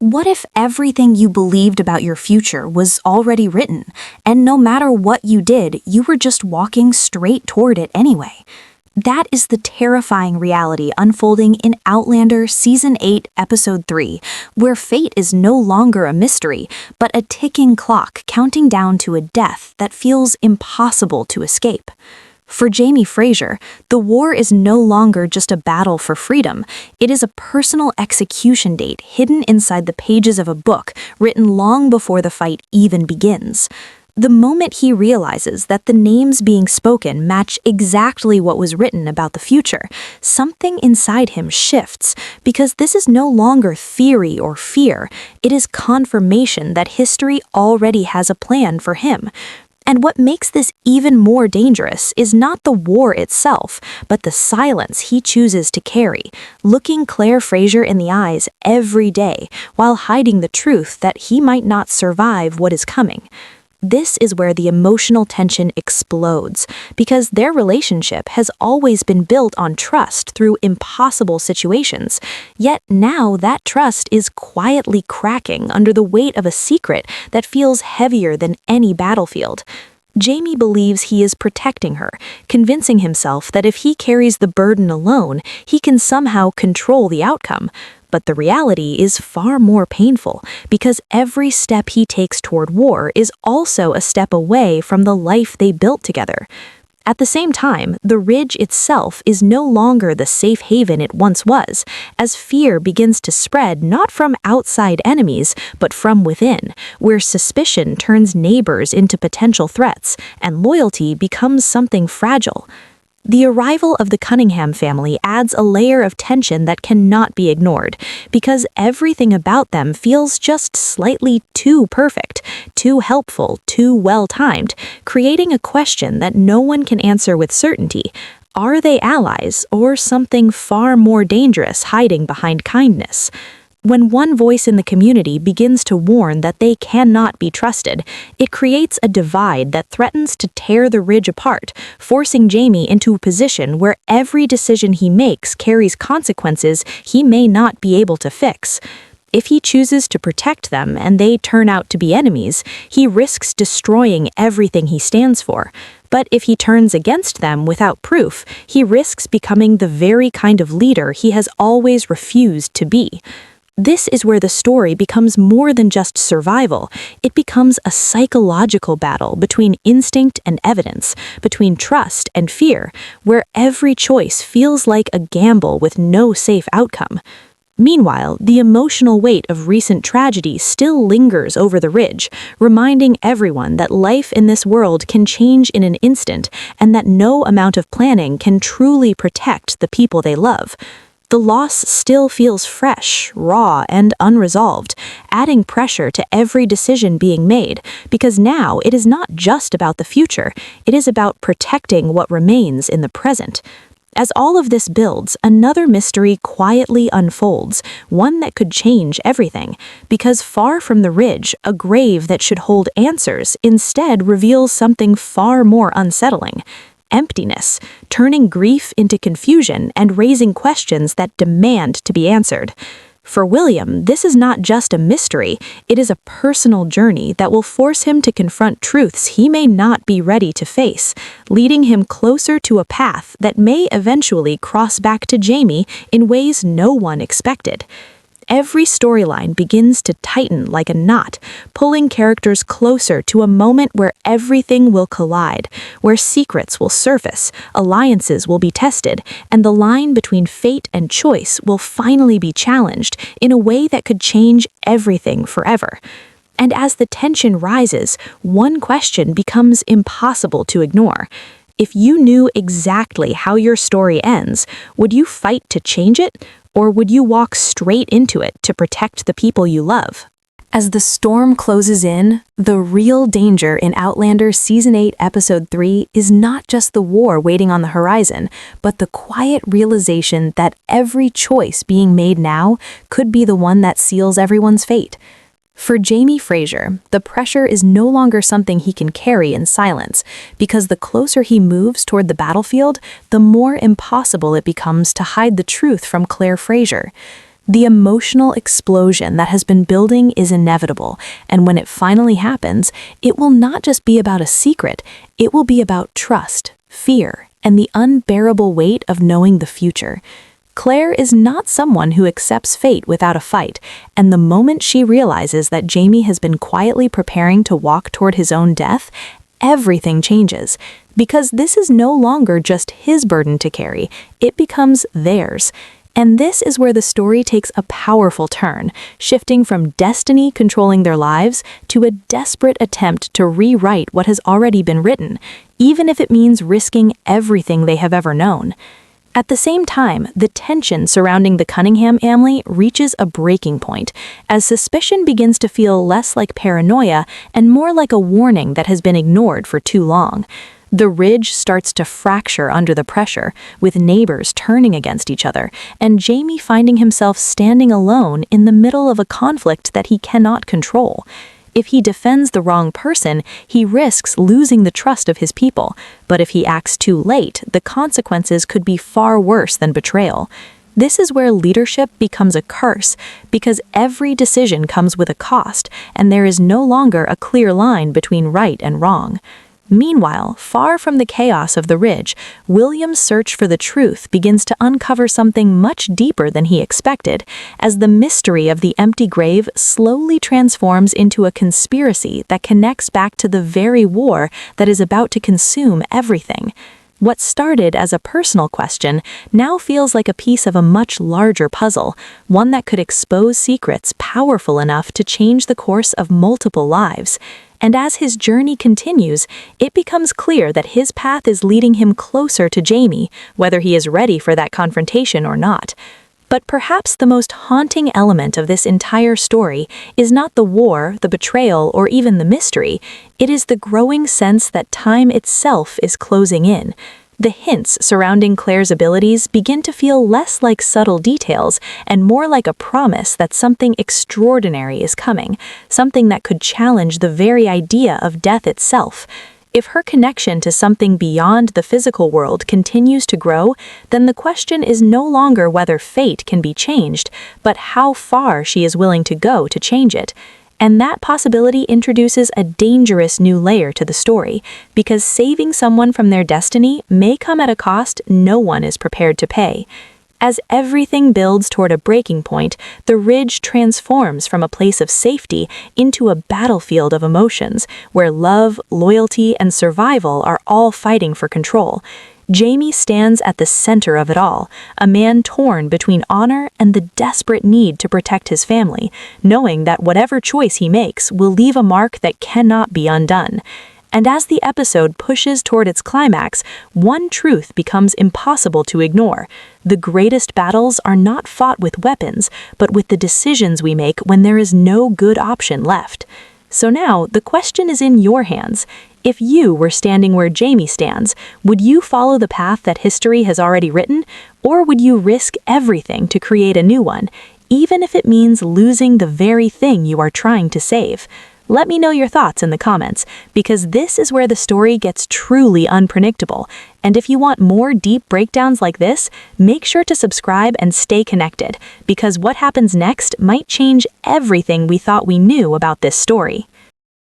What if everything you believed about your future was already written, and no matter what you did, you were just walking straight toward it anyway? That is the terrifying reality unfolding in Outlander Season 8, Episode 3, where fate is no longer a mystery, but a ticking clock counting down to a death that feels impossible to escape. For Jamie Fraser, the war is no longer just a battle for freedom. It is a personal execution date hidden inside the pages of a book written long before the fight even begins. The moment he realizes that the names being spoken match exactly what was written about the future, something inside him shifts, because this is no longer theory or fear. It is confirmation that history already has a plan for him. And what makes this even more dangerous is not the war itself, but the silence he chooses to carry, looking Claire Fraser in the eyes every day while hiding the truth that he might not survive what is coming. This is where the emotional tension explodes, because their relationship has always been built on trust through impossible situations. Yet now that trust is quietly cracking under the weight of a secret that feels heavier than any battlefield. Jamie believes he is protecting her, convincing himself that if he carries the burden alone, he can somehow control the outcome. But the reality is far more painful, because every step he takes toward war is also a step away from the life they built together. At the same time, the ridge itself is no longer the safe haven it once was, as fear begins to spread not from outside enemies, but from within, where suspicion turns neighbors into potential threats, and loyalty becomes something fragile. The arrival of the Cunningham family adds a layer of tension that cannot be ignored, because everything about them feels just slightly too perfect, too helpful, too well-timed, creating a question that no one can answer with certainty. Are they allies, or something far more dangerous hiding behind kindness? When one voice in the community begins to warn that they cannot be trusted, it creates a divide that threatens to tear the ridge apart, forcing Jamie into a position where every decision he makes carries consequences he may not be able to fix. If he chooses to protect them and they turn out to be enemies, he risks destroying everything he stands for. But if he turns against them without proof, he risks becoming the very kind of leader he has always refused to be. This is where the story becomes more than just survival. It becomes a psychological battle between instinct and evidence, between trust and fear, where every choice feels like a gamble with no safe outcome. Meanwhile, the emotional weight of recent tragedy still lingers over the ridge, reminding everyone that life in this world can change in an instant, and that no amount of planning can truly protect the people they love. The loss still feels fresh, raw, and unresolved, adding pressure to every decision being made, because now it is not just about the future, it is about protecting what remains in the present. As all of this builds, another mystery quietly unfolds, one that could change everything, because far from the ridge, a grave that should hold answers instead reveals something far more unsettling. Emptiness, turning grief into confusion and raising questions that demand to be answered. For William, this is not just a mystery, it is a personal journey that will force him to confront truths he may not be ready to face, leading him closer to a path that may eventually cross back to Jamie in ways no one expected. Every storyline begins to tighten like a knot, pulling characters closer to a moment where everything will collide, where secrets will surface, alliances will be tested, and the line between fate and choice will finally be challenged in a way that could change everything forever. And as the tension rises, one question becomes impossible to ignore. If you knew exactly how your story ends, would you fight to change it? Or would you walk straight into it to protect the people you love? As the storm closes in, the real danger in Outlander Season 8, Episode 3 is not just the war waiting on the horizon, but the quiet realization that every choice being made now could be the one that seals everyone's fate. For Jamie Fraser, the pressure is no longer something he can carry in silence, because the closer he moves toward the battlefield, the more impossible it becomes to hide the truth from Claire Fraser. The emotional explosion that has been building is inevitable, and when it finally happens, it will not just be about a secret, it will be about trust, fear, and the unbearable weight of knowing the future. Claire is not someone who accepts fate without a fight, and the moment she realizes that Jamie has been quietly preparing to walk toward his own death, everything changes. Because this is no longer just his burden to carry, it becomes theirs. And this is where the story takes a powerful turn, shifting from destiny controlling their lives to a desperate attempt to rewrite what has already been written, even if it means risking everything they have ever known. At the same time, the tension surrounding the Cunningham family reaches a breaking point, as suspicion begins to feel less like paranoia and more like a warning that has been ignored for too long. The ridge starts to fracture under the pressure, with neighbors turning against each other, and Jamie finding himself standing alone in the middle of a conflict that he cannot control. If he defends the wrong person, he risks losing the trust of his people, but if he acts too late, the consequences could be far worse than betrayal. This is where leadership becomes a curse, because every decision comes with a cost, and there is no longer a clear line between right and wrong. Meanwhile, far from the chaos of the ridge, William's search for the truth begins to uncover something much deeper than he expected, as the mystery of the empty grave slowly transforms into a conspiracy that connects back to the very war that is about to consume everything. What started as a personal question now feels like a piece of a much larger puzzle, one that could expose secrets powerful enough to change the course of multiple lives. And as his journey continues, it becomes clear that his path is leading him closer to Jamie, whether he is ready for that confrontation or not. But perhaps the most haunting element of this entire story is not the war, the betrayal, or even the mystery. It is the growing sense that time itself is closing in. The hints surrounding Claire's abilities begin to feel less like subtle details and more like a promise that something extraordinary is coming, something that could challenge the very idea of death itself. If her connection to something beyond the physical world continues to grow, then the question is no longer whether fate can be changed, but how far she is willing to go to change it. And that possibility introduces a dangerous new layer to the story, because saving someone from their destiny may come at a cost no one is prepared to pay. As everything builds toward a breaking point, the ridge transforms from a place of safety into a battlefield of emotions, where love, loyalty, and survival are all fighting for control. Jamie stands at the center of it all, a man torn between honor and the desperate need to protect his family, knowing that whatever choice he makes will leave a mark that cannot be undone. And as the episode pushes toward its climax, one truth becomes impossible to ignore. The greatest battles are not fought with weapons, but with the decisions we make when there is no good option left. So now, the question is in your hands. If you were standing where Jamie stands, would you follow the path that history has already written, or would you risk everything to create a new one, even if it means losing the very thing you are trying to save? Let me know your thoughts in the comments, because this is where the story gets truly unpredictable. And if you want more deep breakdowns like this, make sure to subscribe and stay connected, because what happens next might change everything we thought we knew about this story.